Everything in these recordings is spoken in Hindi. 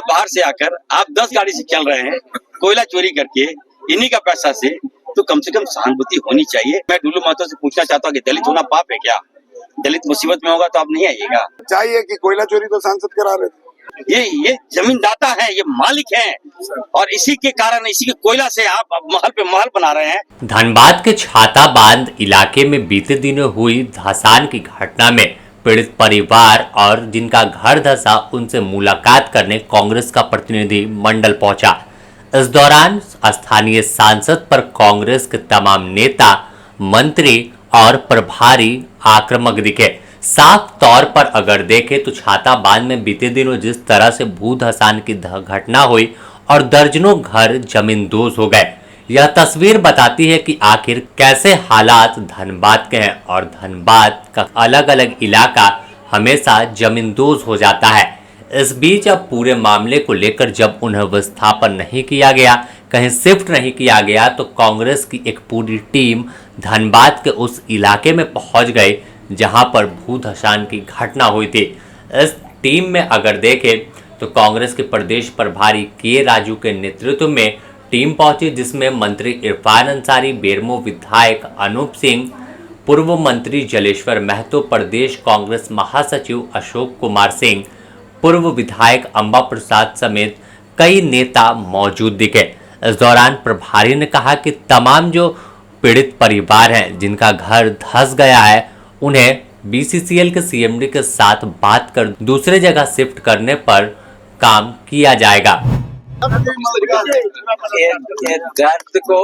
बाहर से आकर आप 10 गाड़ी से चल रहे हैं कोयला चोरी करके इन्हीं का पैसा से, तो कम से कम सहानुभूति होनी चाहिए। मैं डुल्लू महतो से पूछना चाहता हूँ कि दलित होना पाप है क्या? दलित मुसीबत में होगा तो आप नहीं आइएगा। चाहिए कि कोयला चोरी तो सांसद करा रहे थे। ये जमींदाता है, ये मालिक हैं, और इसी के कारण, इसी के कोयला से आप महल पे महल बना रहे हैं। धनबाद के छाताबांध इलाके में बीते दिनों हुई धंसान की घटना में पीड़ित परिवार और जिनका घर धंसा उनसे मुलाकात करने कांग्रेस का प्रतिनिधि मंडल पहुंचा। इस दौरान स्थानीय सांसद पर कांग्रेस के तमाम नेता, मंत्री और प्रभारी आक्रामक दिखे। साफ तौर पर अगर देखें तो छाताबांध में बीते दिनों जिस तरह से भू धंसान की घटना हुई और दर्जनों घर जमींदोज हो गए, यह तस्वीर बताती है कि आखिर कैसे हालात धनबाद के हैं और धनबाद का अलग अलग इलाका हमेशा जमींदोज हो जाता है। इस बीच अब पूरे मामले को लेकर जब उन्हें विस्थापन नहीं किया गया, कहीं शिफ्ट नहीं किया गया, तो कांग्रेस की एक पूरी टीम धनबाद के उस इलाके में पहुंच गई जहां पर भू धंसान की घटना हुई थी। इस टीम में अगर देखें तो कांग्रेस के प्रदेश प्रभारी के राजू के नेतृत्व में टीम पहुंची, जिसमें मंत्री इरफान अंसारी, बेरमो विधायक अनूप सिंह, पूर्व मंत्री जलेश्वर महतो, प्रदेश कांग्रेस महासचिव अशोक कुमार सिंह, पूर्व विधायक अंबा प्रसाद समेत कई नेता मौजूद दिखे। इस दौरान प्रभारी ने कहा कि तमाम जो पीड़ित परिवार हैं जिनका घर धंस गया है, उन्हें बीसीसीएल के सीएमडी के साथ बात कर दूसरे जगह शिफ्ट करने पर काम किया जाएगा। दर्द को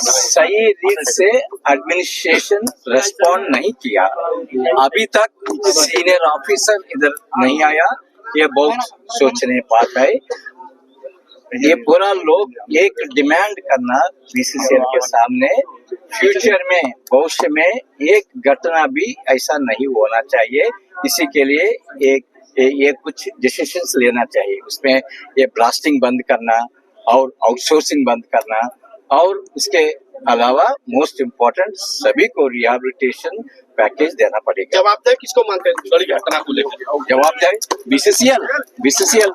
सही रीत से एडमिनिस्ट्रेशन रेस्पॉन्ड नहीं किया। अभी तक सीनियर ऑफिसर इधर नहीं आया, ये बहुत सोचने बात है। ये पूरा लोग एक डिमांड करना बीसीसीएल के सामने, फ्यूचर में, भविष्य में एक घटना भी ऐसा नहीं होना चाहिए। इसी के लिए एक कुछ डिसीजंस लेना चाहिए। उसमें ये ब्लास्टिंग बंद करना और आउटसोर्सिंग बंद करना, और इसके अलावा मोस्ट इम्पोर्टेंट सभी को रिहैबिलिटेशन पैकेज देना पड़ेगा। जवाबदेही किसको मानते हैं बड़ी घटना को लेकर? जवाबदेही बीसीसीएल।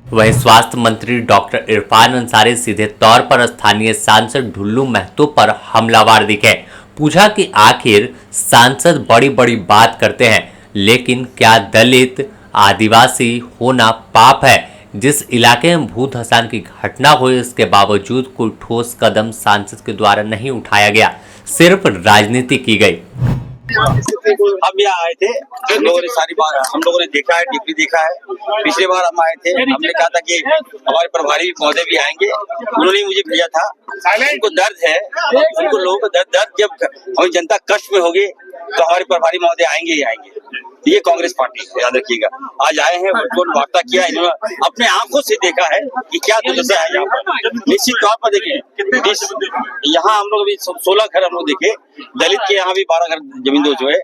वहीं स्वास्थ्य मंत्री डॉक्टर इरफान अंसारी सीधे तौर पर स्थानीय सांसद डुल्लू महतो पर हमलावर दिखे। पूछा कि आखिर सांसद बड़ी बड़ी बात करते हैं, लेकिन क्या दलित आदिवासी होना पाप है? जिस इलाके में भू धंसान की घटना हुई, इसके बावजूद कोई ठोस कदम सांसद के द्वारा नहीं उठाया गया, सिर्फ राजनीति की गई। हम यहाँ आए थे, हम लोगों ने सारी बात हम लोगों ने देखा है, डीपली देखा है। पिछले बार हम आए थे, हमने कहा था कि हमारे प्रभारी महोदय भी आएंगे, उन्होंने मुझे भेजा था। उनको दर्द है, उनको लोगों को दर्द जब हमारी जनता कष्ट में होगी तो हमारे प्रभारी महोदय आएंगे ही आएंगे। ये कांग्रेस पार्टी है, याद रखिएगा। आज आए हैं, उनको वार्ता किया, इन्होंने अपने आंखों से देखा है कि क्या दुर्दशा है यहाँ पर। निश्चित तौर पर देखिए, यहाँ हम लोग अभी 16 घर हम लोग देखे, दलित के यहाँ भी 12 घर जमींदोज हुए,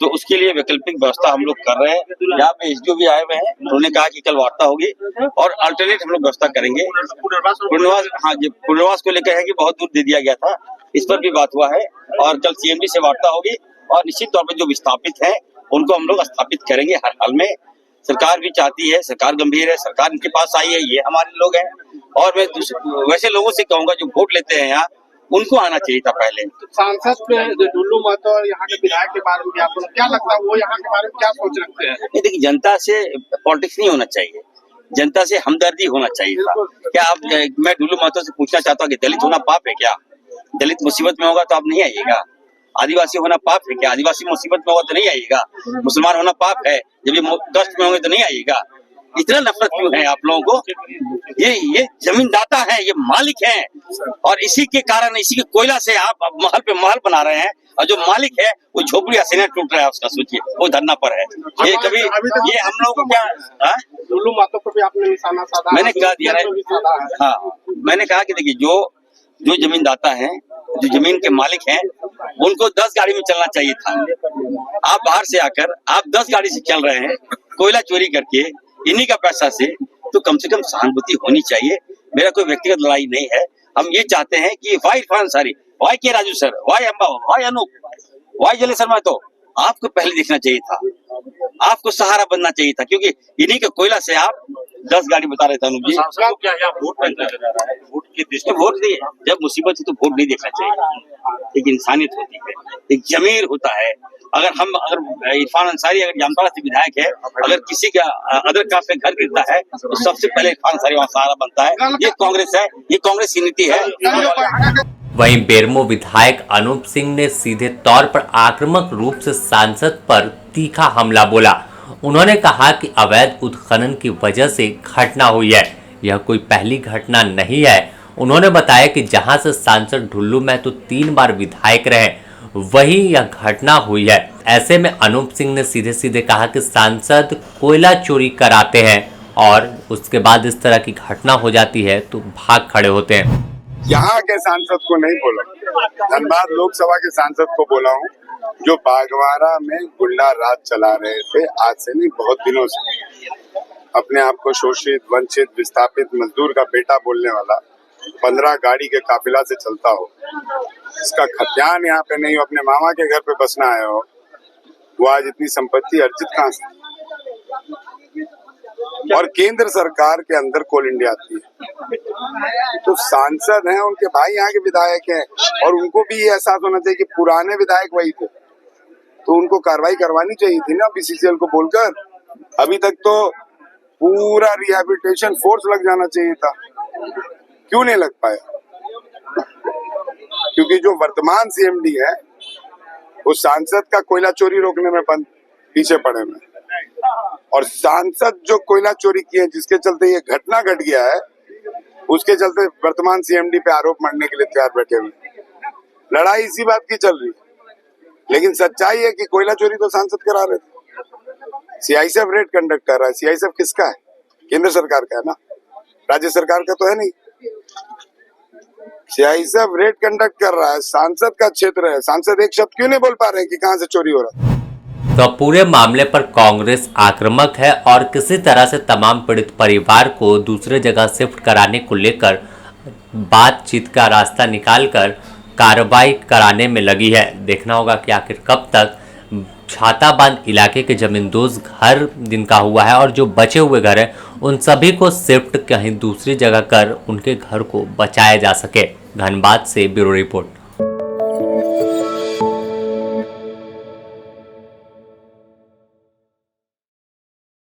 तो उसके लिए वैकल्पिक व्यवस्था हम लोग कर रहे हैं। यहाँ पे एसडीओ भी आए हुए हैं, उन्होंने कहा कि कल वार्ता होगी और अल्टरनेट हम लोग व्यवस्था करेंगे। पुनर्वास को लेकर है कि बहुत दूर दे दिया गया था, इस पर भी बात हुआ है, और कल सीएमडी से वार्ता होगी, और निश्चित तौर पर जो विस्थापित है उनको हम लोग स्थापित करेंगे हर हाल में। सरकार भी चाहती है, सरकार गंभीर है, सरकार इनके पास आई है, ये हमारे लोग हैं। और मैं वैसे लोगों से कहूंगा जो वोट लेते हैं यहाँ, उनको आना चाहिए था पहले। सांसद डुल्लू महतो और यहाँ के विधायक के बारे में आपको क्या लगता है, वो यहाँ के बारे में क्या सोच रखते हैं? नहीं, देखिए, जनता से पॉलिटिक्स नहीं होना चाहिए, जनता से हमदर्दी होना चाहिए था। क्या आप, मैं डुल्लू महतो से पूछना चाहता हूँ कि दलित होना पाप है क्या? दलित मुसीबत में होगा तो आप नहीं आइएगा। आदिवासी होना पाप है क्या? आदिवासी मुसीबत में होगा तो नहीं आइएगा। मुसलमान होना पाप है, जब ये कष्ट में होंगे तो नहीं आइएगा। इतना नफरत क्यों है आप लोगों को? ये जमींदाता है, ये मालिक हैं, और इसी के कारण, इसी के कोयला से आप महल पे महल बना रहे हैं, और जो मालिक है वो झोपड़ी आसीना टूट रहा है उसका, सोचिए, वो धरना पर है। ये कभी ये हम लोग को क्या, डुल्लू महतो पर भी आपने निशाना साधा? मैंने कहा दिया है, हाँ, मैंने कहा कि देखिए, जो जमींदाता है, जो जमीन के मालिक हैं, उनको 10 गाड़ी में चलना चाहिए था। आप बाहर से आकर आप 10 गाड़ी से चल रहे हैं कोयला चोरी करके इन्हीं का पैसा से, तो कम से कम सहानुभूति होनी चाहिए। मेरा कोई व्यक्तिगत लड़ाई नहीं है। हम ये चाहते हैं कि Y Irfan Ansari, Y K Raju sir, Y Amba, Y Anoop, Y Jaleshwar Mahato, आपको पहले देखना चाहिए था, आपको सहारा बनना चाहिए था, क्योंकि इन्हीं के कोयला से आप 10 गाड़ी बता रहे थे अनुप जी। वोट दिए, जब मुसीबत है तो वोट नहीं देखना चाहिए। एक इंसानियत होती है, एक जमीर होता है। अगर इरफान अंसारी अगर जामताड़ा से विधायक है, अगर किसी का अदर कास्ट में घर गिरता है तो सबसे पहले इरफान अंसारी वहाँ सहारा बनता है। ये कांग्रेस है, ये कांग्रेस की नीति है। वहीं बेरमो विधायक अनूप सिंह ने सीधे तौर पर आक्रामक रूप से सांसद पर तीखा हमला बोला। उन्होंने कहा कि अवैध उत्खनन की वजह से घटना हुई है, यह कोई पहली घटना नहीं है। उन्होंने बताया कि जहां से सांसद ढुल्लू महतो 3 बार विधायक रहे, वही यह घटना हुई है। ऐसे में अनूप सिंह ने सीधे सीधे कहा कि सांसद कोयला चोरी कराते हैं और उसके बाद इस तरह की घटना हो जाती है तो भाग खड़े होते हैं। यहाँ के सांसद को नहीं बोला, धनबाद लोकसभा के सांसद को बोला हूँ, जो बागवारा में गुंडा राज चला रहे थे आज से नहीं, बहुत दिनों से। अपने आप को शोषित, वंचित, विस्थापित मजदूर का बेटा बोलने वाला 15 गाड़ी के काफिला से चलता हो, इसका खतियान यहाँ पे नहीं हो, अपने मामा के घर पे बसना आया हो, वो आज इतनी संपत्ति अर्जित कहाँ से? और केंद्र सरकार के अंदर कोल इंडिया आती है, तो सांसद हैं, उनके भाई यहाँ के विधायक हैं, और उनको भी ये एहसास होना चाहिए कि पुराने विधायक वही थे, तो उनको कार्रवाई करवानी चाहिए थी ना बीसीसीएल को बोलकर। अभी तक तो पूरा रिहैबिलिटेशन फोर्स लग जाना चाहिए था, क्यों नहीं लग पाया? क्योंकि जो वर्तमान सीएमडी है वो सांसद का कोयला चोरी रोकने में पीछे पड़े में, और सांसद जो कोयला चोरी किए जिसके चलते ये घटना घट गया है, उसके चलते वर्तमान सीएमडी पे आरोप मढ़ने के लिए तैयार बैठे हुए। लड़ाई इसी बात की चल रही है, लेकिन सच्चाई है कि कोयला चोरी तो सांसद करा रहे थे। सीआईएसएफ रेड कंडक्ट कर रहा है। सीआईएसएफ किसका है? केंद्र सरकार का है ना, राज्य सरकार का तो है नहीं। सीआईएसएफ रेड कंडक्ट कर रहा है, सांसद का क्षेत्र है, सांसद एक शब्द क्यों नहीं बोल पा रहे कि कहां से चोरी हो रहा है? तो पूरे मामले पर कांग्रेस आक्रामक है और किसी तरह से तमाम पीड़ित परिवार को दूसरे जगह शिफ्ट कराने को लेकर बातचीत का रास्ता निकालकर कार्रवाई कराने में लगी है। देखना होगा कि आखिर कब तक छाताबांध इलाके के जमींदोज घर जिनका हुआ है और जो बचे हुए घर हैं उन सभी को शिफ्ट कहीं दूसरी जगह कर उनके घर को बचाया जा सके। धनबाद से ब्यूरो रिपोर्ट।